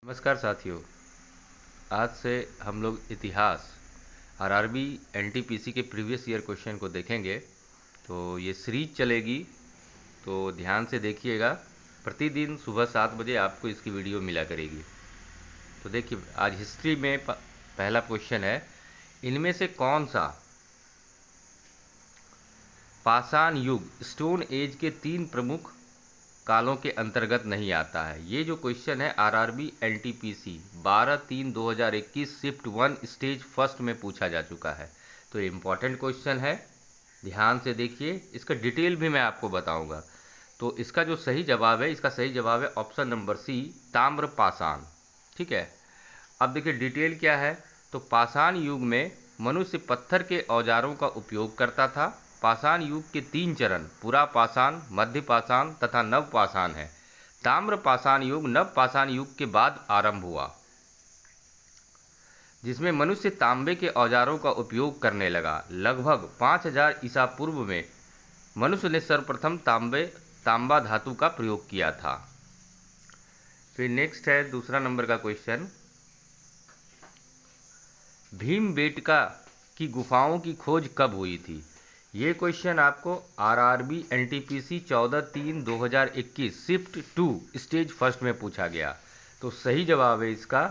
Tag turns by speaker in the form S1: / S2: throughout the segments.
S1: नमस्कार साथियों। आज से हम लोग इतिहास आरआरबी एनटीपीसी के प्रीवियस ईयर क्वेश्चन को देखेंगे। तो ये सीरीज चलेगी, तो ध्यान से देखिएगा। प्रतिदिन सुबह 7 बजे आपको इसकी वीडियो मिला करेगी। तो देखिए, आज हिस्ट्री में पहला क्वेश्चन है, इनमें से कौन सा पाषाण युग स्टोन एज के 3 प्रमुख कालों के अंतर्गत नहीं आता है। ये जो क्वेश्चन है RRB NTPC 12/3/2021 shift 1 stage first में पूछा जा चुका है। तो ये इंपॉर्टेंट क्वेश्चन है, ध्यान से देखिए। इसका डिटेल भी मैं आपको बताऊंगा। तो इसका जो सही जवाब है, इसका सही जवाब है ऑप्शन नंबर सी, ताम्र पाषाण। ठीक है, अब देखिए डिटेल क्या है। तो पाषाण युग में मनुष्य पत्थर के औजारों का उपयोग करता था। पाषाण युग के 3 चरण पुरा पाषाण, मध्य पाषाण तथा नव पाषाण है। ताम्र पाषाण युग नव पाषाण युग के बाद आरंभ हुआ, जिसमें मनुष्य तांबे के औजारों का उपयोग करने लगा। लगभग 5000 ईसा पूर्व में मनुष्य ने सर्वप्रथम तांबा धातु का प्रयोग किया था। फिर नेक्स्ट है दूसरा नंबर का क्वेश्चन, भीमबेटका की गुफाओं की खोज कब हुई थी। ये क्वेश्चन आपको RRB NTPC 14/3/2021 shift 2 stage first में पूछा गया। तो सही जवाब है इसका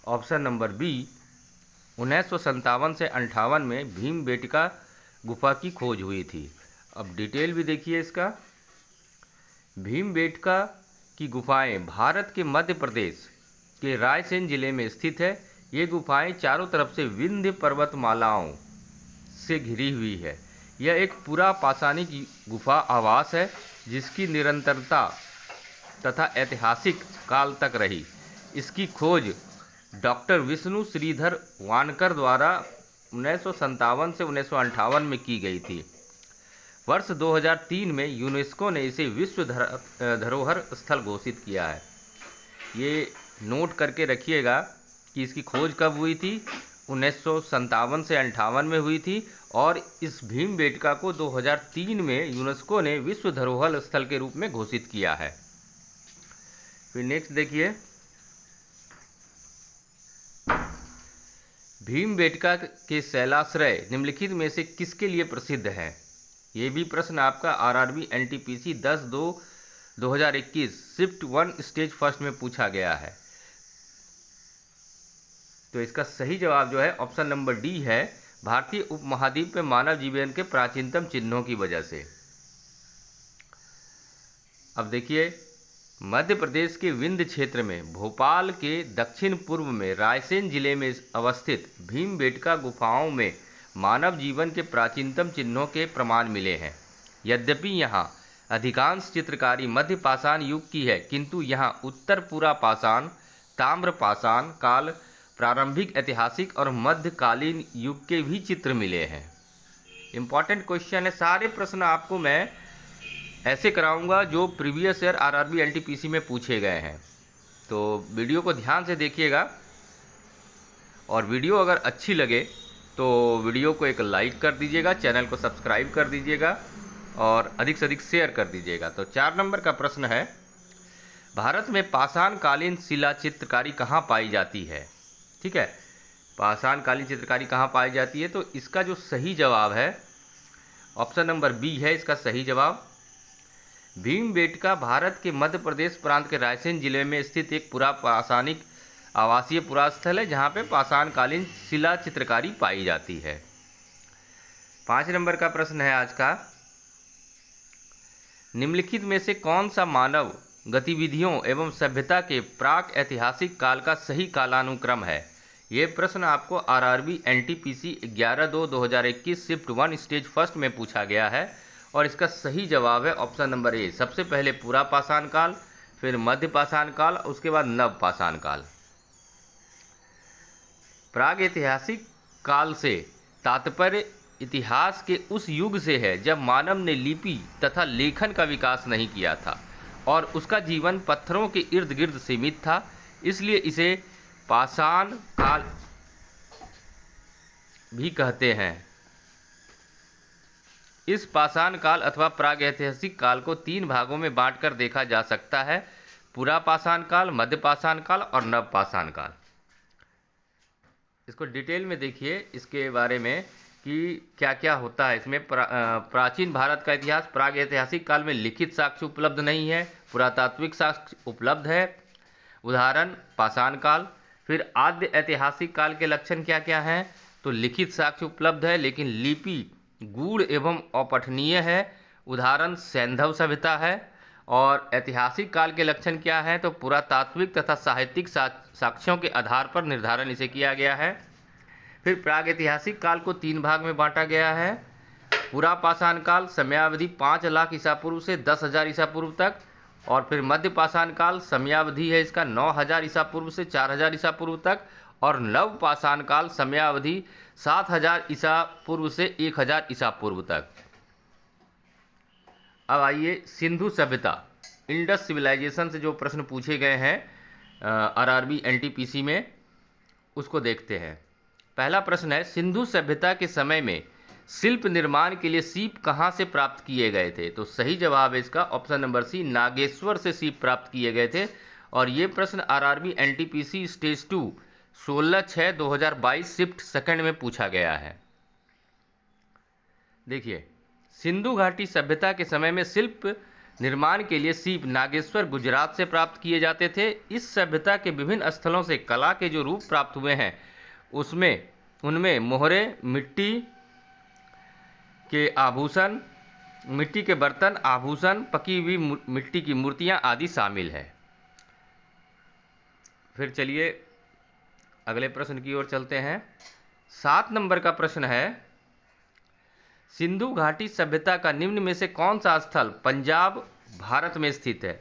S1: ऑप्शन नंबर बी, 1957 से 58 में भीमबेटका गुफा की खोज हुई थी। अब डिटेल भी देखिए इसका। भीमबेटका की गुफाएं भारत के मध्य प्रदेश के रायसेन जिले में स्थित है। ये गुफाएं चारों तरफ से विंध्य पर्वतमालाओं से घिरी हुई है। यह एक पूरा पाषाणिक गुफा आवास है, जिसकी निरंतरता तथा ऐतिहासिक काल तक रही। इसकी खोज डॉक्टर विष्णु श्रीधर वानकर द्वारा 1957 से 1958 में की गई थी। वर्ष 2003 में यूनेस्को ने इसे विश्व धरोहर स्थल घोषित किया है। ये नोट करके रखिएगा कि इसकी खोज कब हुई थी। 1957 से 58 में हुई थी, और इस भीमबेटका को 2003 में यूनेस्को ने विश्व धरोहर स्थल के रूप में घोषित किया है। फिर नेक्स्ट देखिए, भीमबेटका के शैलाश्रय निम्नलिखित में से किसके लिए प्रसिद्ध है। ये भी प्रश्न आपका RRB NTPC 10/2/2021 shift 1 stage first में पूछा गया है। तो इसका सही जवाब जो है ऑप्शन नंबर डी है, भारतीय उपमहाद्वीप में मानव जीवन के प्राचीनतम चिन्हों की वजह से। अब देखिए, मध्य प्रदेश के विंध्य क्षेत्र में भोपाल के दक्षिण पूर्व में रायसेन जिले में अवस्थित भीमबेटका गुफाओं में मानव जीवन के प्राचीनतम चिन्हों के प्रमाण मिले हैं। यद्यपि यहाँ अधिकांश चित्रकारी मध्य पाषाण युग की है, किंतु यहाँ उत्तर पूरा पाषाण, ताम्र पाषाण काल, प्रारंभिक ऐतिहासिक और मध्यकालीन युग के भी चित्र मिले हैं। इंपॉर्टेंट क्वेश्चन है। सारे प्रश्न आपको मैं ऐसे कराऊंगा जो प्रीवियस ईयर आरआरबी एनटीपीसी में पूछे गए हैं। तो वीडियो को ध्यान से देखिएगा, और वीडियो अगर अच्छी लगे तो वीडियो को एक लाइक कर दीजिएगा, चैनल को सब्सक्राइब कर दीजिएगा, और अधिक से अधिक शेयर कर दीजिएगा। तो 4 नंबर का प्रश्न है, भारत में पाषाण कालीन शिला चित्रकारी कहाँ पाई जाती है। ठीक है, पाषाण कालीन चित्रकारी कहाँ पाई जाती है। तो इसका जो सही जवाब है ऑप्शन नंबर बी है इसका सही जवाब। भीमबेटका भारत के मध्य प्रदेश प्रांत के रायसेन जिले में स्थित एक पुरा पाषाणिक आवासीय पुरास्थल है, जहाँ पे पाषाण कालीन शिला चित्रकारी पाई जाती है। 5 नंबर का प्रश्न है आज का, निम्नलिखित में से कौन सा मानव गतिविधियों एवं सभ्यता के प्राक ऐतिहासिक काल का सही कालानुक्रम है। ये प्रश्न आपको RRB NTPC 11/2/2021 shift 1 stage first में पूछा गया है, और इसका सही जवाब है ऑप्शन नंबर ए, सबसे पहले पूरा पाषाण काल, फिर मध्य पाषाण काल, उसके बाद नव पाषाण काल। प्राग ऐतिहासिक काल से तात्पर्य इतिहास के उस युग से है जब मानव ने लिपि तथा लेखन का विकास नहीं किया था, और उसका जीवन पत्थरों के इर्द गिर्द सीमित था। इसलिए इसे पाषाण काल भी कहते हैं। इस पाषाण काल अथवा प्रागैतिहासिक काल को 3 भागों में बांटकर देखा जा सकता है। पुरापाषाण काल, मध्यपाषाण काल और नवपाषाण काल। इसको डिटेल में देखिए इसके बारे में कि क्या क्या होता है इसमें। प्राचीन भारत का इतिहास, प्राग ऐतिहासिक काल में लिखित साक्ष्य उपलब्ध नहीं है, पुरातात्विक साक्ष्य उपलब्ध है। उदाहरण पाषाण काल। फिर आद्य ऐतिहासिक काल के लक्षण क्या क्या हैं, तो लिखित साक्ष्य उपलब्ध है लेकिन लिपि गूढ़ एवं अपठनीय है। उदाहरण सैंधव सभ्यता है। और ऐतिहासिक काल के लक्षण क्या है, तो पुरातात्विक तथा साहित्यिक साक्ष्यों के आधार पर निर्धारण इसे किया गया है। फिर प्राग ऐतिहासिक काल को 3 भाग में बांटा गया है। पुरापाषाण काल समयावधि 5 लाख ईसा पूर्व से 10,000 ईसा पूर्व तक। और फिर मध्यपाषाण काल समयावधि है इसका 9,000 ईसा पूर्व से 4,000 ईसा पूर्व तक। और नवपाषाण काल समयावधि 7,000 ईसा पूर्व से 1,000 ईसा पूर्व तक। अब आइए सिंधु सभ्यता, इंडस सिविलाइजेशन से जो प्रश्न पूछे गए हैं आरआरबी एनटीपीसी में, उसको देखते हैं। पहला प्रश्न है, सिंधु सभ्यता के समय में शिल्प निर्माण के लिए सीप कहां से प्राप्त किए गए थे, तो सही जवाब है इसका ऑप्शन नंबर सी, नागेश्वर से सीप प्राप्त किए गए थे। और ये प्रश्न RRB NTPC stage 2 16/6/2022 shift second में पूछा गया है। देखिए, सिंधु घाटी सभ्यता के समय में शिल्प निर्माण के लिए सीप नागेश्वर गुजरात से प्राप्त किए जाते थे। इस सभ्यता के विभिन्न स्थलों से कला के जो रूप प्राप्त हुए हैं उनमें मोहरे, मिट्टी के आभूषण, मिट्टी के बर्तन, आभूषण, पकी हुई मिट्टी की मूर्तियां आदि शामिल है। फिर चलिए अगले प्रश्न की ओर चलते हैं। 7 नंबर का प्रश्न है, सिंधु घाटी सभ्यता का निम्न में से कौन सा स्थल पंजाब भारत में स्थित है।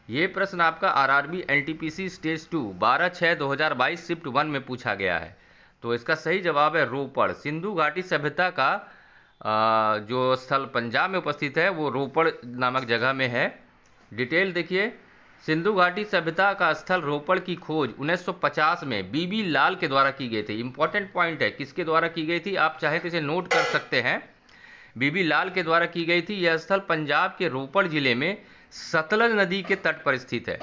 S1: ये प्रश्न आपका आरआरबी एनटीपीसी स्टेज 2 12/6/2022 शिफ्ट 1 में पूछा गया है। तो इसका सही जवाब है रोपड़। सिंधु घाटी सभ्यता का जो स्थल पंजाब में उपस्थित है वो रोपड़ नामक जगह में है। डिटेल देखिए, सिंधु घाटी सभ्यता का स्थल रोपड़ की खोज 1950 में बीबी लाल के द्वारा की गई थी। इंपॉर्टेंट पॉइंट है, किसके द्वारा की गई थी, आप चाहे तो इसे नोट कर सकते हैं। बीबी लाल के द्वारा की गई थी। यह स्थल पंजाब के रोपड़ जिले में सतलज नदी के तट पर स्थित है।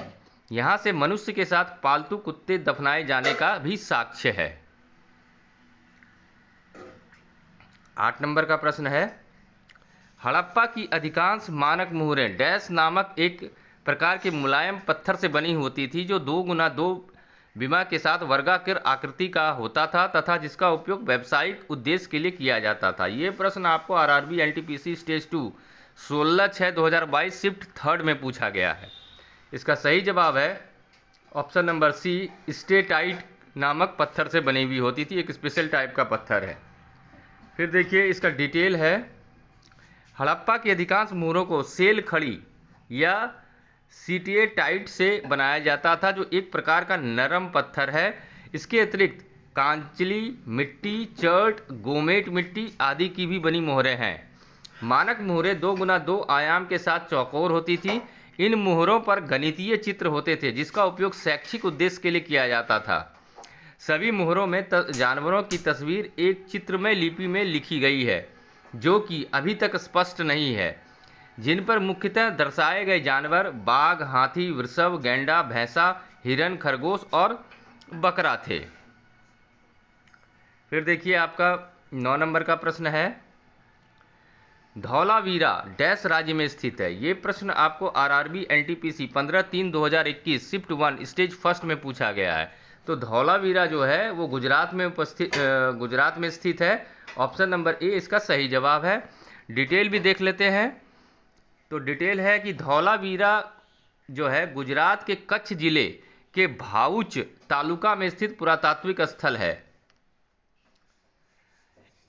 S1: यहां से मनुष्य के साथ पालतू कुत्ते दफनाए जाने का भी साक्ष्य है। 8 नंबर का प्रश्न है, हड़प्पा की अधिकांश मानक मुहरें डैश नामक एक प्रकार के मुलायम पत्थर से बनी होती थी जो 2x2 विमा के साथ वर्गाकार आकृति का होता था तथा जिसका उपयोग व्यावसायिक उद्देश्य के लिए किया जाता था। ये प्रश्न आपको आरआरबी एनटीपीसी स्टेज 2 16/6/2022 शिफ्ट 3 में पूछा गया है। इसका सही जवाब है ऑप्शन नंबर सी, स्टेटाइट नामक पत्थर से बनी हुई होती थी, एक स्पेशल टाइप का पत्थर है। फिर देखिए इसका डिटेल है, हड़प्पा की अधिकांश मुहरों को सेल खड़ी या सीटिएटाइट से बनाया जाता था जो एक प्रकार का नरम पत्थर है। इसके अतिरिक्त कांचली मिट्टी, चर्ट, गोमेट मिट्टी आदि की भी बनी मोहरें हैं। मानक मोहरें 2x2 आयाम के साथ चौकोर होती थी। इन मोहरों पर गणितीय चित्र होते थे जिसका उपयोग शैक्षिक उद्देश्य के लिए किया जाता था। सभी मोहरों में जानवरों की तस्वीर एक चित्रमय लिपि में लिखी गई है जो कि अभी तक स्पष्ट नहीं है, जिन पर मुख्यतः दर्शाए गए जानवर बाघ, हाथी, वृषभ, गैंडा, भैंसा, हिरन, खरगोश और बकरा थे। फिर देखिए आपका 9 नंबर का प्रश्न है, धौलावीरा डैश राज्य में स्थित है। ये प्रश्न आपको आरआरबी एनटीपीसी 15/3/2021 शिफ्ट 1 स्टेज 1 में पूछा गया है। तो धौलावीरा जो है वो गुजरात में स्थित है। ऑप्शन नंबर ए इसका सही जवाब है। डिटेल भी देख लेते हैं। तो डिटेल है कि धौलावीरा जो है गुजरात के कच्छ जिले के भाऊच तालुका में स्थित पुरातात्विक स्थल है।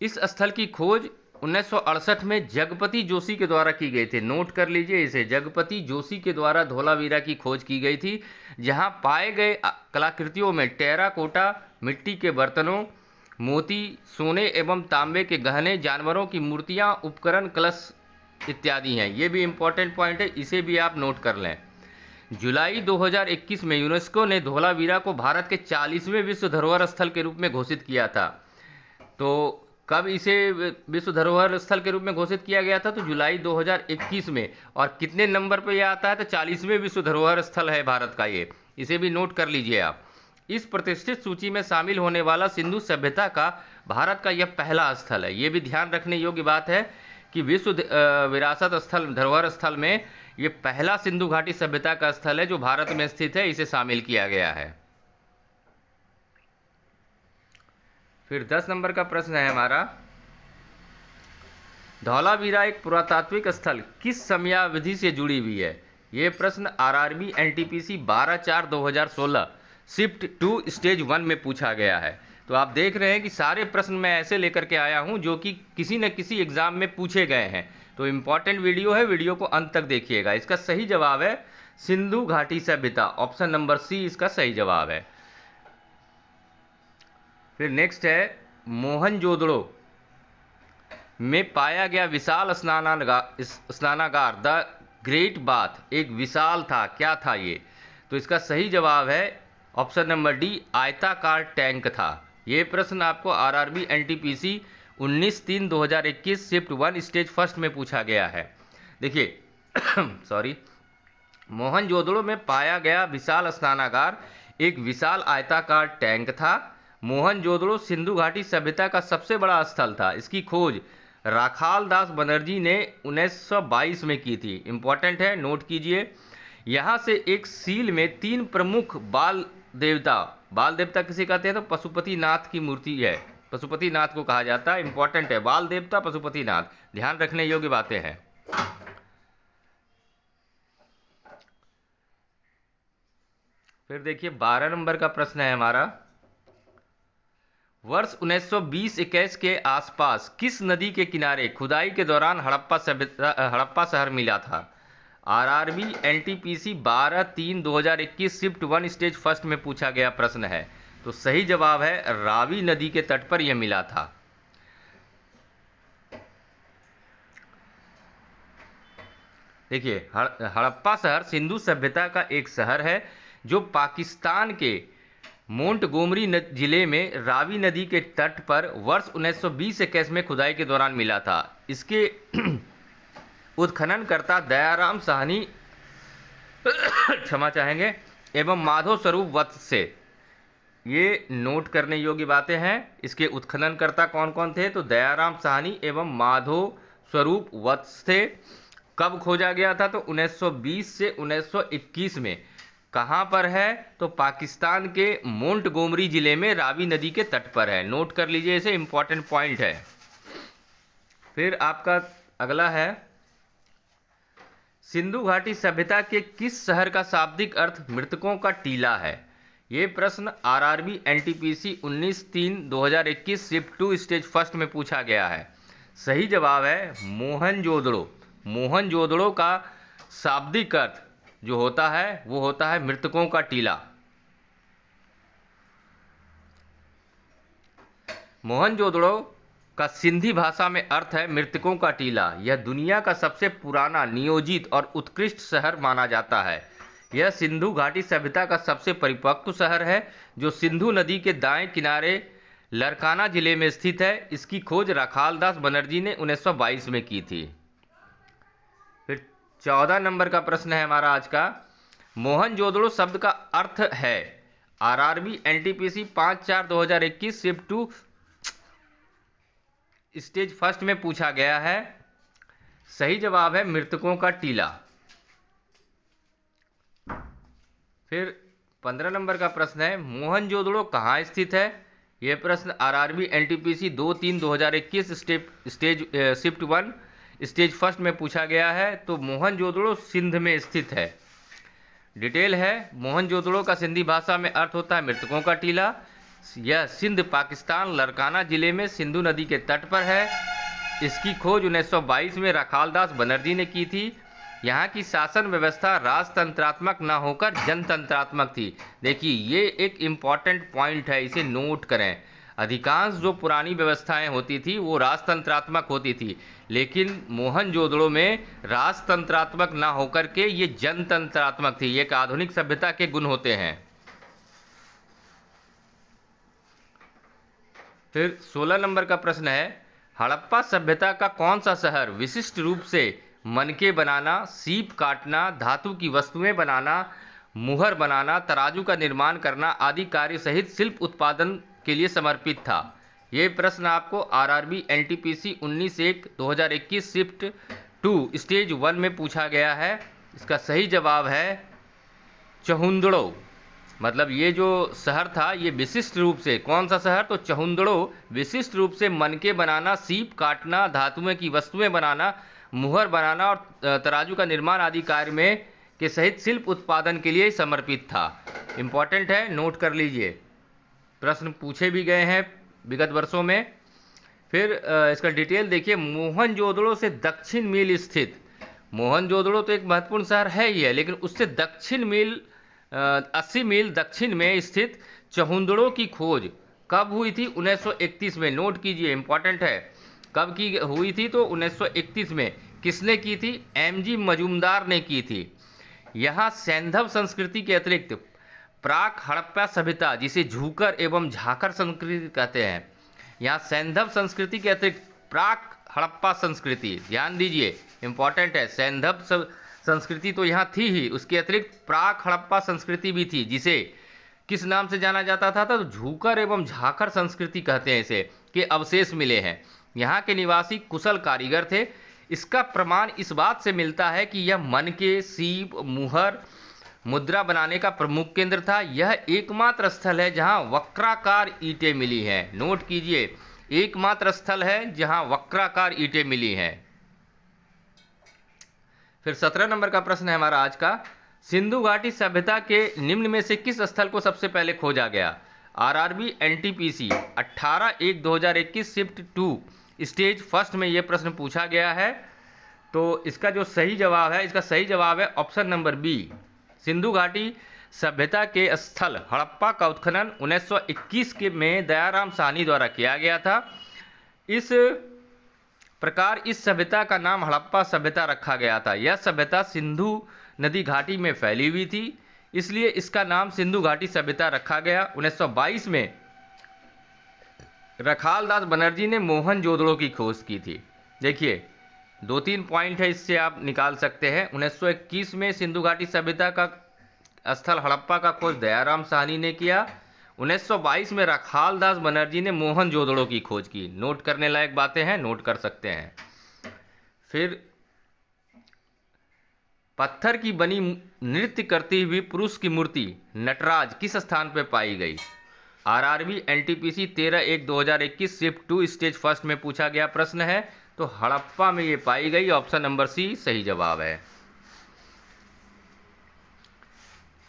S1: इस स्थल की खोज 1968 में जगपति जोशी के द्वारा की गई थी। नोट कर लीजिए इसे, जगपति जोशी के द्वारा धौलावीरा की खोज की गई थी, जहां पाए गए कलाकृतियों में टेराकोटा मिट्टी के बर्तनों, मोती, सोने एवं तांबे के गहने, जानवरों की मूर्तियां, उपकरण, कलश इत्यादि हैं। ये भी इंपॉर्टेंट पॉइंट है, इसे भी आप नोट कर लें। जुलाई 2021 में यूनेस्को ने धौलावीरा को भारत के 40वें विश्व धरोहर स्थल के रूप में घोषित किया था। तो कब इसे विश्व धरोहर स्थल के रूप में घोषित किया गया था? तो जुलाई 2021 में। और कितने नंबर पे ये आता है? तो 40वें विश्व धरोहर स्थल है भारत का ये, इसे भी नोट कर लीजिए आप। इस प्रतिष्ठित सूची में शामिल होने वाला सिंधु सभ्यता का भारत का यह पहला स्थल है। ये भी ध्यान रखने योग्य बात है कि विश्व विरासत स्थल, धरोहर स्थल में ये पहला सिंधु घाटी सभ्यता का स्थल है जो भारत में स्थित है, इसे शामिल किया गया है। फिर 10 नंबर का प्रश्न है हमारा, धौलावीरा एक पुरातात्विक स्थल किस समयावधि से जुड़ी हुई है? ये प्रश्न आरआरबी एनटीपीसी 12/4/2016 शिफ्ट 2 स्टेज 1 में पूछा गया है। तो आप देख रहे हैं कि सारे प्रश्न मैं ऐसे लेकर के आया हूं जो कि किसी न किसी एग्जाम में पूछे गए हैं। तो इंपॉर्टेंट वीडियो है, वीडियो को अंत तक देखिएगा। इसका सही जवाब है सिंधु घाटी सभ्यता, ऑप्शन नंबर सी इसका सही जवाब है। फिर नेक्स्ट है, मोहनजोदड़ो में पाया गया विशाल स्नानागार द ग्रेट बाथ एक विशाल था, क्या था ये? तो इसका सही जवाब है ऑप्शन नंबर डी, आयताकार टैंक था। ये प्रश्न आपको RRB NTPC 19/3/2021 shift 1 stage first में पूछा गया है। देखिए सॉरी, मोहनजोदड़ो में पाया गया विशाल स्नानागार एक विशाल आयताकार टैंक था। मोहनजोदड़ो सिंधु घाटी सभ्यता का सबसे बड़ा स्थल था। इसकी खोज राखाल दास बनर्जी ने 1922 में की थी। इंपॉर्टेंट है, नोट कीजिए। यहाँ से एक सील में 3 प्रमुख बाल देवता किसे कहते हैं? तो पशुपतिनाथ की मूर्ति है, पशुपतिनाथ को कहा जाता है। इंपॉर्टेंट है, बाल देवता पशुपतिनाथ, ध्यान रखने योग्य बातें हैं। फिर देखिए 12 नंबर का प्रश्न है हमारा, वर्ष 1920-21 के आसपास किस नदी के किनारे खुदाई के दौरान हड़प्पा शहर मिला था? RRB NTPC 12/3/2021 shift 1 stage first में पूछा गया प्रश्न है। तो सही जवाब है रावी नदी के तट पर यह मिला था। देखिए हड़प्पा शहर सिंधु सभ्यता का एक शहर है जो पाकिस्तान के मोंटगोमरी जिले में रावी नदी के तट पर वर्ष 1920-21 में खुदाई के दौरान मिला था। इसके उत्खननकर्ता दयाराम साहनी क्षमा चाहेंगे एवं माधव स्वरूप वत्स से। ये नोट करने योग्य बातें हैं। इसके उत्खननकर्ता कौन कौन थे? तो दयाराम साहनी एवं माधव स्वरूप वत्स थे। कब खोजा गया था? तो 1920 से 1921 में। कहां पर है? तो पाकिस्तान के मोंटगोमरी जिले में रावी नदी के तट पर है। नोट कर लीजिए, इसे इंपॉर्टेंट पॉइंट है। फिर आपका अगला है, सिंधु घाटी सभ्यता के किस शहर का शाब्दिक अर्थ मृतकों का टीला है? ये प्रश्न RRB NTPC 19/3/2021 shift 2 stage first में पूछा गया है। सही जवाब है मोहनजोदड़ो। मोहनजोदड़ो का शाब्दिक अर्थ जो होता है वो होता है मृतकों का टीला। मोहनजोदड़ो का सिंधी भाषा में अर्थ है मृतकों का टीला। यह दुनिया का सबसे पुराना, नियोजित और उत्कृष्ट शहर माना जाता है। यह सिंधु घाटी सभ्यता का सबसे परिपक्व शहर है जो सिंधु नदी के दाएं किनारे लरकाना जिले में स्थित है। इसकी खोज राखाल दास बनर्जी ने 1922 में की थी। फिर 14 नंबर का प्रश्न है हमारा आज का, मोहनजोदड़ो शब्द का अर्थ है? RRB NTPC 5/4/2021 shift 2 stage first में पूछा गया है। सही जवाब है मृतकों का टीला। फिर 15 नंबर का प्रश्न है, मोहनजोदड़ो कहाँ स्थित है? यह प्रश्न RRB NTPC 2/3/2021 shift 1 stage first में पूछा गया है। तो मोहनजोदड़ो सिंध में स्थित है। डिटेल है, मोहनजोदड़ो का सिंधी भाषा में अर्थ होता है मृतकों का टीला। यह सिंध, पाकिस्तान, लरकाना जिले में सिंधु नदी के तट पर है। इसकी खोज 1922 में राखाल दास बनर्जी ने की थी। यहाँ की शासन व्यवस्था राजतंत्रात्मक न होकर जनतंत्रात्मक थी। देखिए ये एक इम्पॉर्टेंट पॉइंट है, इसे नोट करें। अधिकांश जो पुरानी व्यवस्थाएं होती थी वो राजतंत्रात्मक होती थी, लेकिन मोहनजोदड़ो में राजतंत्रात्मक न होकर के ये जनतंत्रात्मक थी। ये एक आधुनिक सभ्यता के गुण होते हैं। फिर 16 नंबर का प्रश्न है, हड़प्पा सभ्यता का कौन सा शहर विशिष्ट रूप से मनके बनाना, सीप काटना, धातु की वस्तुएं बनाना, मुहर बनाना, तराजू का निर्माण करना आदि कार्य सहित शिल्प उत्पादन के लिए समर्पित था? ये प्रश्न आपको आरआरबी एनटीपीसी 19/1/2021 शिफ्ट 2 स्टेज 1 में पूछा गया है। इसका सही जवाब है चहुंदड़ो। मतलब ये जो शहर था ये विशिष्ट रूप से, कौन सा शहर? तो चहुंदड़ो विशिष्ट रूप से मनके बनाना, सीप काटना, धातुएं की वस्तुएं बनाना, मुहर बनाना और तराजू का निर्माण आदि कार्य में के सहित शिल्प उत्पादन के लिए समर्पित था। इंपॉर्टेंट है, नोट कर लीजिए, प्रश्न पूछे भी गए हैं विगत वर्षों में। फिर इसका डिटेल देखिए, मोहनजोदड़ो से दक्षिण मील स्थित, मोहनजोदड़ो तो एक महत्वपूर्ण शहर है ही है, लेकिन उससे दक्षिण मील 80 मील दक्षिण में स्थित चहुंदड़ो की खोज कब हुई थी? 1931 में। नोट कीजिए, इंपॉर्टेंट है, कब की हुई थी? तो 1931 में। किसने की थी? एमजी मजूमदार ने की थी। यहाँ सैंधव संस्कृति के अतिरिक्त प्राक हड़प्पा सभ्यता, जिसे झूकर एवं झाकर संस्कृति कहते हैं, यहाँ सैंधव संस्कृति के अतिरिक्त प्राक हड़प्पा संस्कृति, ध्यान दीजिए, इंपॉर्टेंट है, सैंधव संस्कृति तो यहाँ थी ही, उसके अतिरिक्त प्राक हड़प्पा संस्कृति भी थी, जिसे किस नाम से जाना जाता था? तो झूकर एवं झाकर संस्कृति कहते हैं इसे, के अवशेष मिले हैं। यहाँ के निवासी कुशल कारीगर थे। इसका प्रमाण इस बात से मिलता है कि यह मनके, सीप, मुहर, मुद्रा बनाने का प्रमुख केंद्र था। यह एकमात्र स्थल है जहां वक्राकार ईंटें मिली हैं। नोट कीजिए, एकमात्र स्थल है जहां वक्राकार ईंटें मिली हैं। फिर 17 नंबर का प्रश्न है हमारा आज का, सिंधु घाटी सभ्यता के निम्न में से किस स्थल को सबसे पहले खोजा गया? RRB NTPC 18/1/2021 shift 2 stage first में यह प्रश्न पूछा गया है। तो इसका जो सही जवाब है, इसका सही जवाब है ऑप्शन नंबर बी। सिंधु घाटी सभ्यता के स्थल हड़प्पा का उत्खनन 1921 के में दयाराम साहनी द्वारा किया गया था। इस प्रकार इस सभ्यता का नाम हड़प्पा सभ्यता रखा गया था। यह सभ्यता सिंधु नदी घाटी में फैली हुई थी, इसलिए इसका नाम सिंधु घाटी सभ्यता रखा गया। 1922 में रखालदास बनर्जी ने मोहनजोदड़ो की खोज की थी। देखिए, 2-3 पॉइंट है, इससे आप निकाल सकते हैं। 1921 में सिंधु घाटी सभ्यता का स्थल हड़प्पा का खोज दयाराम साहनी ने किया। 1922 में रखालदास बनर्जी ने मोहनजोदड़ो की खोज की। नोट करने लायक बातें हैं, नोट कर सकते हैं। फिर पत्थर की बनी नृत्य करती हुई पुरुष की मूर्ति नटराज किस स्थान पर पाई गई? RRB NTPC 13/1/2021 shift 2 stage first में पूछा गया प्रश्न है। तो हड़प्पा में ये पाई गई, ऑप्शन नंबर सी सही जवाब है।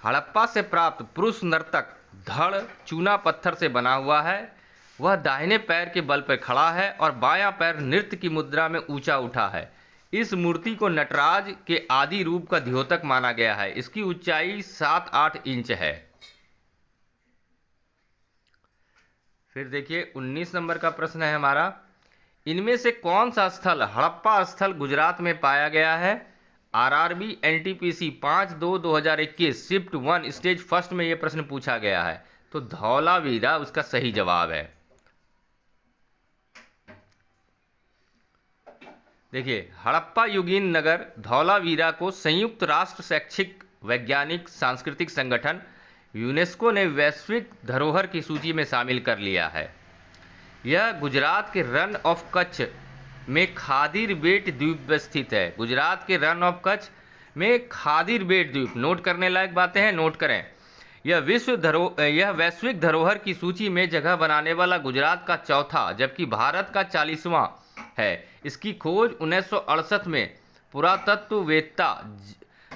S1: हड़प्पा से प्राप्त पुरुष नर्तक धड़ चूना पत्थर से बना हुआ है। वह दाहिने पैर के बल पर खड़ा है और बायां पैर नृत्य की मुद्रा में ऊंचा उठा है। इस मूर्ति को नटराज के आदि रूप का द्योतक माना गया है। इसकी ऊंचाई 7-8 इंच है। फिर देखिए, 19 नंबर का प्रश्न है हमारा, इनमें से कौन सा स्थल हड़प्पा स्थल गुजरात में पाया गया है? RRB NTPC 5/2/2021 shift 1 stage first में यह प्रश्न पूछा गया है। तो धौलावीरा उसका सही जवाब है। देखिए, हड़प्पा युगीन नगर धौलावीरा को संयुक्त राष्ट्र शैक्षिक, वैज्ञानिक, सांस्कृतिक संगठन यूनेस्को ने वैश्विक धरोहर की सूची में शामिल कर लिया है। यह गुजरात के रन ऑफ कच्छ में खादिर बेट द्वीप पर स्थित है। गुजरात के रन ऑफ कच्छ में खादिर बेट द्वीप, नोट करने लायक बातें हैं, नोट करें। यह वैश्विक धरोहर की सूची में जगह बनाने वाला गुजरात का चौथा जबकि भारत का 40वां है। इसकी खोज 1968 में पुरातत्ववेत्ता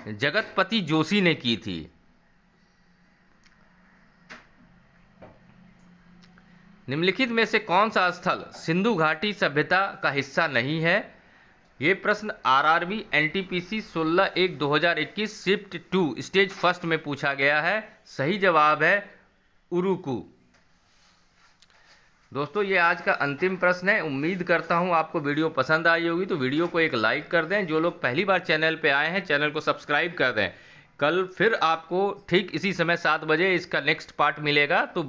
S1: जगतपति जोशी ने की थी। निम्नलिखित में से कौन सा स्थल सिंधु घाटी सभ्यता का हिस्सा नहीं है? ये प्रश्न RRB NTPC 16/1/2021 shift 2 stage first में पूछा गया है। सही जवाब है उरुकू। दोस्तों, ये आज का अंतिम प्रश्न है। उम्मीद करता हूँ आपको वीडियो पसंद आई होगी, तो वीडियो को एक लाइक कर दें। जो लोग पहली बार चैनल पे आए हैं, चैनल को सब्सक्राइब कर दें। कल फिर आपको ठीक इसी समय 7 बजे इसका नेक्स्ट पार्ट मिलेगा, तो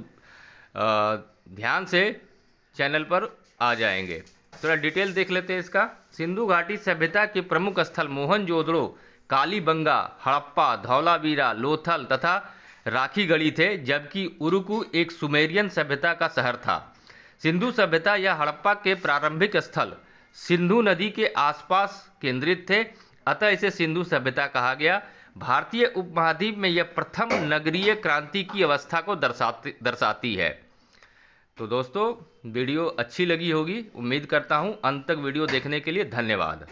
S1: ध्यान से चैनल पर आ जाएंगे। थोड़ा डिटेल देख लेते हैं इसका। सिंधु घाटी सभ्यता के प्रमुख स्थल मोहनजोदड़ो, कालीबंगा, हड़प्पा, धौलावीरा, लोथल तथा राखीगढ़ी थे, जबकि उरुकु एक सुमेरियन सभ्यता का शहर था। सिंधु सभ्यता या हड़प्पा के प्रारंभिक स्थल सिंधु नदी के आसपास केंद्रित थे, अतः इसे सिंधु सभ्यता कहा गया। भारतीय उपमहाद्वीप में यह प्रथम नगरीय क्रांति की अवस्था को दर्शाती है। तो दोस्तों, वीडियो अच्छी लगी होगी, उम्मीद करता हूं। अंत तक वीडियो देखने के लिए धन्यवाद।